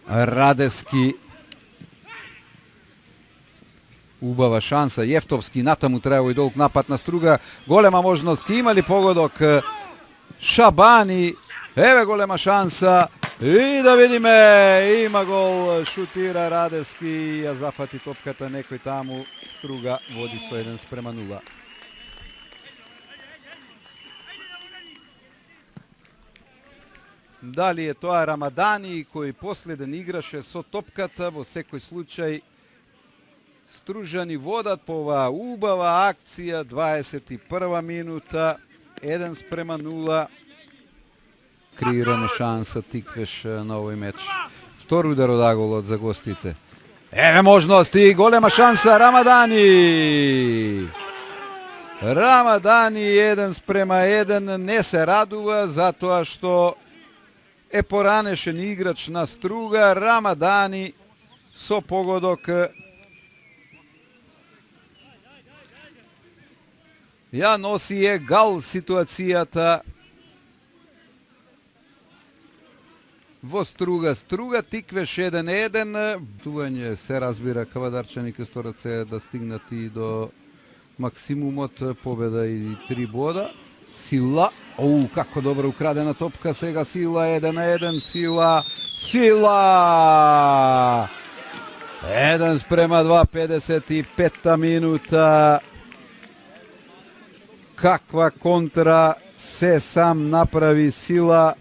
Радевски. Убава шанса. Јефтовски натаму треба и долг напад на Струга. Голема можност. Има ли погодок? Шабани. Еве голема шанса. И да видиме. Има гол. Шутира Радевски. Ја зафати топката некој таму. Струга води со 1:0. Дали е тоа Рамадани кој последен играше со топката, во секој случај Стружани водат по оваа убава акција, 21 минута, 1:0. Креирана шанса Тиквеш на овој меч. Втор удар од аголот за гостите. Еве можност и голема шанса Рамадани. Рамадани 1:1 не се радува затоа што е поранешен играч на Струга. Рамадани со погодок ја носи егал ситуацијата во Струга. Струга Тиквеш 1:1. Тување се разбира Кавадарчани ке сторат се да стигнат и до максимумот, победа и 3 бода. Сила, како добро украдена топка сега. Сила 1:1. Сила 1:2, 55-та минута. Каква контра се сам направи Сила.